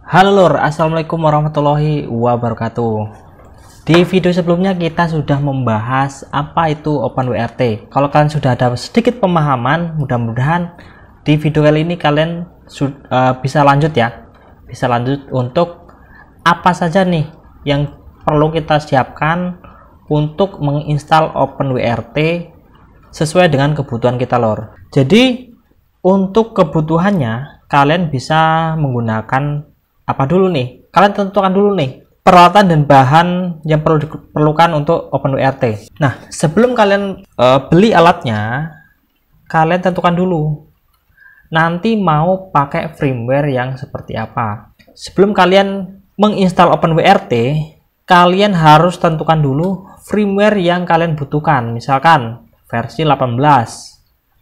Halo lur, assalamualaikum warahmatullahi wabarakatuh. Di video sebelumnya kita sudah membahas apa itu OpenWRT. Kalau kalian sudah ada sedikit pemahaman, mudah-mudahan di video kali ini kalian bisa lanjut ya. Bisa lanjut untuk apa saja nih yang perlu kita siapkan untuk menginstal OpenWRT sesuai dengan kebutuhan kita lur. Jadi untuk kebutuhannya kalian bisa menggunakan apa dulu nih? Kalian tentukan dulu nih peralatan dan bahan yang perlu diperlukan untuk OpenWRT. Nah, sebelum kalian beli alatnya, kalian tentukan dulu nanti mau pakai firmware yang seperti apa. Sebelum kalian menginstal OpenWRT, kalian harus tentukan dulu firmware yang kalian butuhkan. Misalkan versi 18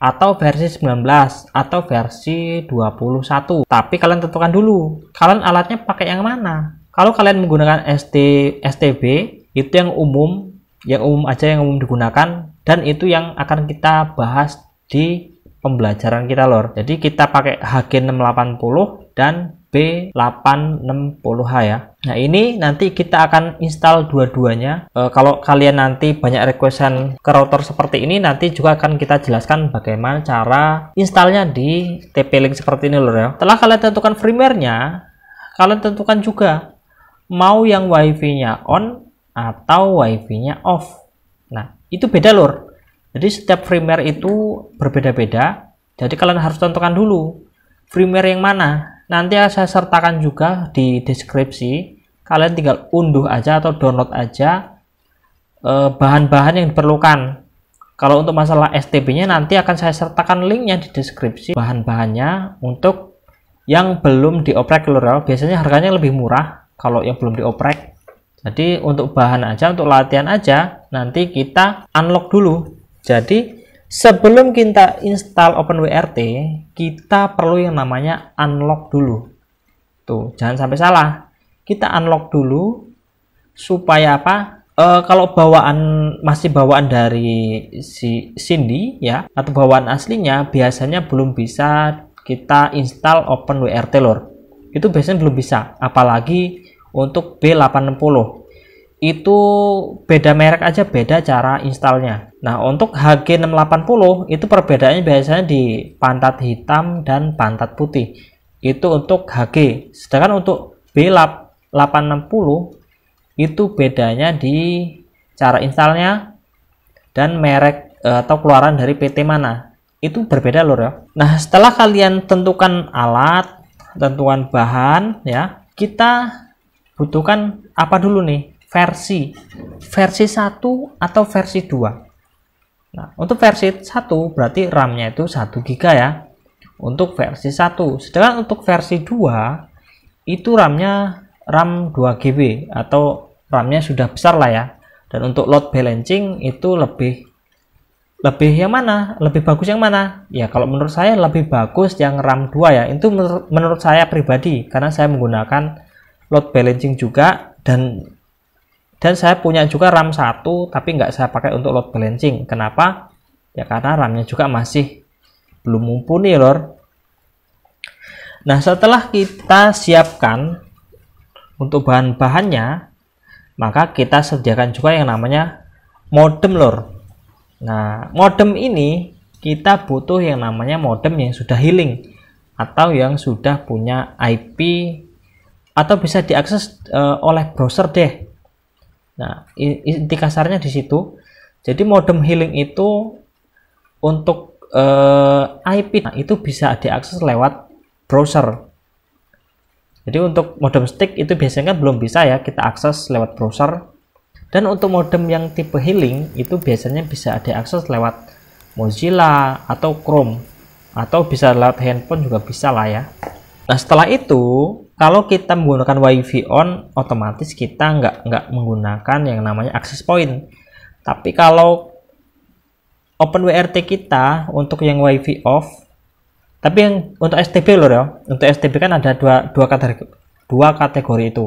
atau versi 19 atau versi 21. Tapi kalian tentukan dulu kalian alatnya pakai yang mana. Kalau kalian menggunakan STB itu yang umum aja, yang umum digunakan, dan itu yang akan kita bahas di pembelajaran kita lor. Jadi kita pakai HG680 dan B860H ya. Nah ini nanti kita akan install dua-duanya. Kalau kalian nanti banyak requestan ke router seperti ini, nanti juga akan kita jelaskan bagaimana cara installnya di TP-Link seperti ini lor ya. Setelah kalian tentukan firmware-nya, kalian tentukan juga mau yang WiFi-nya on atau WiFi-nya off. Nah itu beda lor. Jadi setiap firmware itu berbeda-beda. Jadi kalian harus tentukan dulu firmware yang mana. Nanti saya sertakan juga di deskripsi. Kalian tinggal unduh aja atau download aja bahan-bahan yang diperlukan. Kalau untuk masalah STB-nya nanti akan saya sertakan linknya di deskripsi. Bahan-bahannya untuk yang belum dioprek lur. Biasanya harganya lebih murah kalau yang belum dioprek. Jadi untuk bahan aja, untuk latihan aja, nanti kita unlock dulu. Jadi sebelum kita install OpenWRT, kita perlu yang namanya unlock dulu. Tuh, jangan sampai salah. Kita unlock dulu supaya apa? Kalau masih bawaan dari si Cindy ya, atau bawaan aslinya, biasanya belum bisa kita install OpenWRT lor. Itu biasanya belum bisa, apalagi untuk B860. Itu beda merek aja, beda cara installnya. Nah untuk HG680 itu perbedaannya biasanya di pantat hitam dan pantat putih, itu untuk HG. Sedangkan untuk B860 itu bedanya di cara installnya dan merek atau keluaran dari PT mana, itu berbeda lor ya. Nah setelah kalian tentukan alat, tentukan bahan ya, kita butuhkan apa dulu nih, versi 1 atau versi 2. Nah untuk versi 1 berarti RAM-nya itu 1 GB ya untuk versi 1. Sedangkan untuk versi 2 itu RAM-nya RAM 2 GB atau RAM-nya sudah besar lah ya. Dan untuk load balancing itu lebih yang mana? Lebih bagus yang mana? Ya kalau menurut saya lebih bagus yang RAM 2 ya. Itu menurut saya pribadi, karena saya menggunakan load balancing juga, dan saya punya juga RAM 1 tapi nggak saya pakai untuk load balancing. Kenapa? Ya karena RAM-nya juga masih belum mumpuni lor. Nah setelah kita siapkan untuk bahan-bahannya, maka kita sediakan juga yang namanya modem lor. Nah modem ini kita butuh yang namanya modem yang sudah healing atau yang sudah punya IP atau bisa diakses oleh browser deh. Nah, inti kasarnya di situ. Jadi modem healing itu untuk IP, nah, itu bisa diakses lewat browser. Jadi untuk modem stick itu biasanya belum bisa ya kita akses lewat browser. Dan untuk modem yang tipe healing itu biasanya bisa diakses lewat Mozilla atau Chrome, atau bisa lewat handphone juga bisa lah ya. Nah setelah itu, kalau kita menggunakan WiFi on, otomatis kita nggak menggunakan yang namanya access point. Tapi kalau OpenWRT kita untuk yang WiFi off, tapi yang untuk STB loh ya, untuk STB kan ada dua kategori itu.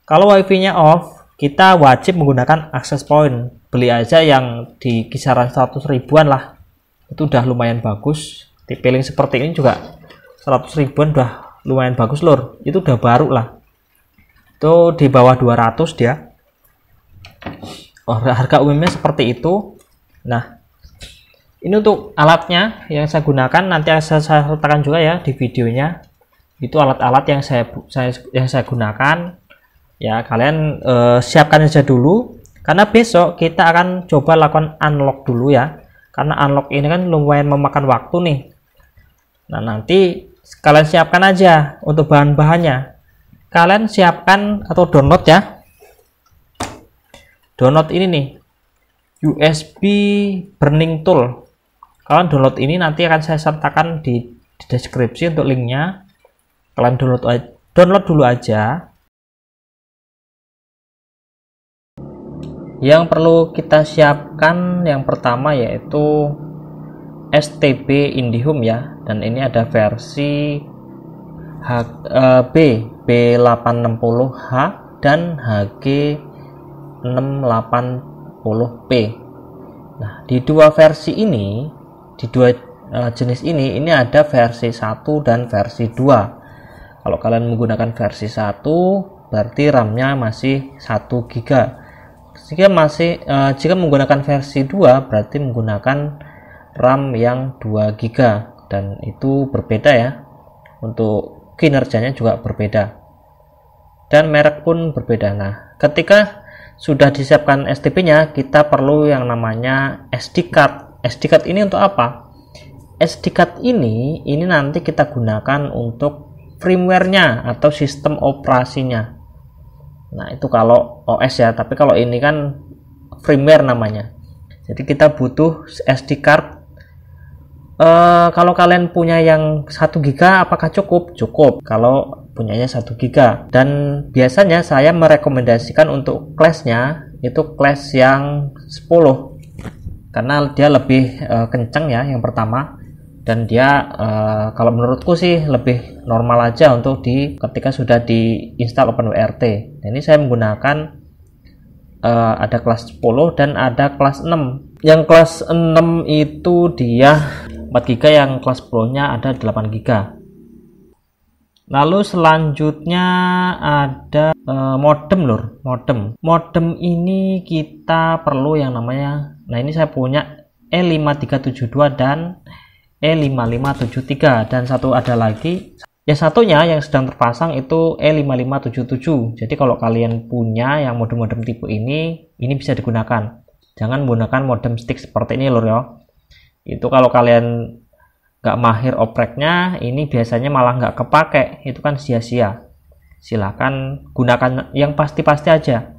Kalau WiFi-nya off, kita wajib menggunakan access point. Beli aja yang di kisaran 100 ribuan lah, itu udah lumayan bagus. TP-Link seperti ini juga 100 ribuan udah lumayan bagus lur, itu udah baru lah, itu di bawah 200 dia. Harga umumnya seperti itu. Nah, ini untuk alatnya yang saya gunakan, nanti saya sertakan juga ya di videonya. Itu alat-alat yang saya gunakan ya. Kalian siapkan aja dulu, karena besok kita akan coba lakukan unlock dulu ya, karena unlock ini kan lumayan memakan waktu nih. Nah, nanti kalian siapkan aja untuk bahan-bahannya. Kalian siapkan atau download ya, download ini nih, USB burning tool. Kalian download ini, nanti akan saya sertakan di deskripsi untuk linknya. Kalian download dulu aja. Yang perlu kita siapkan yang pertama yaitu STB IndiHome ya, dan ini ada versi B860H dan HG680P. Nah, di dua versi ini, di dua jenis ini ada versi 1 dan versi 2. Kalau kalian menggunakan versi 1 berarti RAM-nya masih 1 GB. Jika menggunakan versi 2 berarti menggunakan RAM yang 2 GB, dan itu berbeda ya. Untuk kinerjanya juga berbeda. Dan merek pun berbeda. Nah, ketika sudah disiapkan STB-nya, kita perlu yang namanya SD card. SD card ini untuk apa? SD card ini nanti kita gunakan untuk firmware-nya atau sistem operasinya. Nah, itu kalau OS ya, tapi kalau ini kan firmware namanya. Jadi kita butuh SD card. Kalau kalian punya yang 1 GB apakah cukup? Cukup kalau punyanya 1 GB. Dan biasanya saya merekomendasikan untuk class-nya itu class yang 10, karena dia lebih kencang ya yang pertama. Dan dia kalau menurutku sih lebih normal aja untuk ketika sudah diinstal OpenWRT. Nah, ini saya menggunakan ada kelas 10 dan ada kelas 6. Yang kelas 6 itu dia 4 GB, yang kelas 10 nya ada 8 GB. Lalu selanjutnya ada modem lur. Modem ini kita perlu yang namanya, nah ini saya punya E5372 dan E5573, dan satu ada lagi, yang satunya yang sedang terpasang itu E5577. Jadi kalau kalian punya yang modem-modem tipe ini bisa digunakan. Jangan menggunakan modem stick seperti ini lur ya. Itu kalau kalian nggak mahir opreknya, ini biasanya malah nggak kepake, itu kan sia-sia. Silahkan gunakan yang pasti-pasti aja.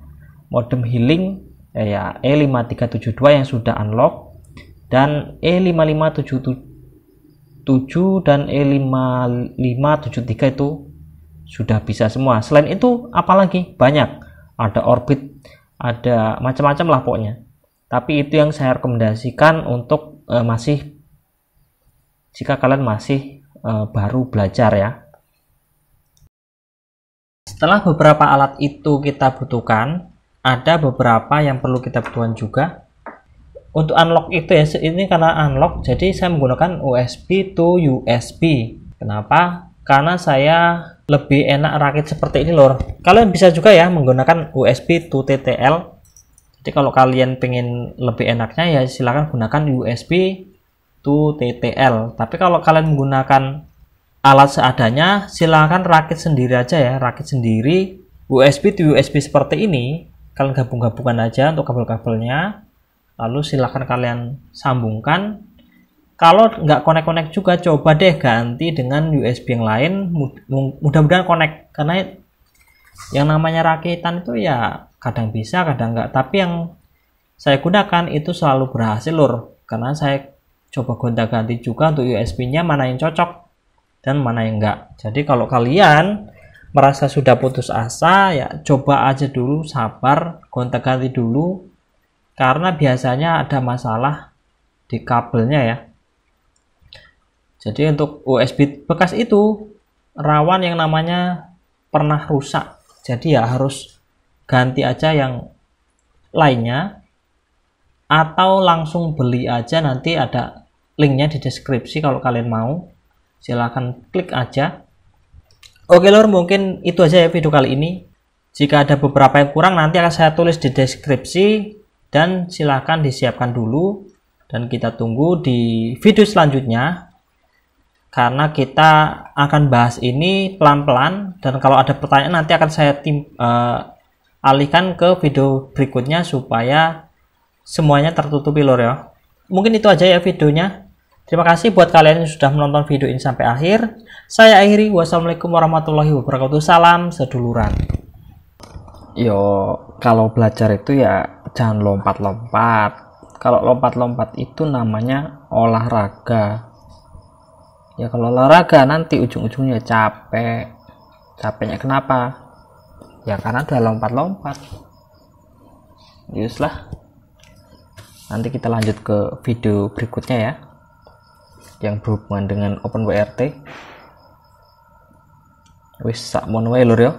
Modem healing ya E5372 yang sudah unlock, dan E5577 dan E5573 itu sudah bisa semua. Selain itu apalagi banyak, ada Orbit, ada macam-macam lah pokoknya. Tapi itu yang saya rekomendasikan untuk jika kalian masih baru belajar ya. Setelah beberapa alat itu kita butuhkan, ada beberapa yang perlu kita butuhkan juga. Untuk unlock itu ya, ini karena unlock jadi saya menggunakan USB to USB. Kenapa? Karena saya lebih enak rakit seperti ini lor. Kalian bisa juga ya menggunakan USB to TTL. Jadi kalau kalian pengen lebih enaknya ya silahkan gunakan USB to TTL. Tapi kalau kalian menggunakan alat seadanya, silahkan rakit sendiri aja ya, rakit sendiri USB to USB seperti ini. Kalian gabung-gabungkan aja untuk kabel-kabelnya. Lalu silahkan kalian sambungkan. Kalau nggak connect juga, coba deh ganti dengan USB yang lain, mudah-mudahan connect. Karena yang namanya rakitan itu ya kadang bisa kadang nggak, tapi yang saya gunakan itu selalu berhasil lur, karena saya coba gonta-ganti juga untuk USB nya mana yang cocok dan mana yang enggak. Jadi kalau kalian merasa sudah putus asa ya coba aja dulu, sabar, gonta-ganti dulu, karena biasanya ada masalah di kabelnya ya. Jadi untuk USB bekas itu rawan yang namanya pernah rusak. Jadi ya harus ganti aja yang lainnya, atau langsung beli aja, nanti ada linknya di deskripsi. Kalau kalian mau silahkan klik aja. Oke lor, mungkin itu aja ya video kali ini. Jika ada beberapa yang kurang nanti akan saya tulis di deskripsi, dan silahkan disiapkan dulu dan kita tunggu di video selanjutnya, karena kita akan bahas ini pelan-pelan, dan kalau ada pertanyaan nanti akan saya alihkan ke video berikutnya supaya semuanya tertutupi lor ya. Mungkin itu aja ya videonya. Terima kasih buat kalian yang sudah menonton video ini sampai akhir. Saya akhiri. Wassalamualaikum warahmatullahi wabarakatuh. Salam seduluran. Yo, kalau belajar itu ya jangan lompat-lompat. Kalau lompat-lompat itu namanya olahraga. Ya kalau olahraga nanti ujung-ujungnya capek. Capeknya kenapa? Ya karena udah lompat-lompat. Yuslah. Nanti kita lanjut ke video berikutnya ya, yang berhubungan dengan OpenWRT. Wis sak mon wae lur ya.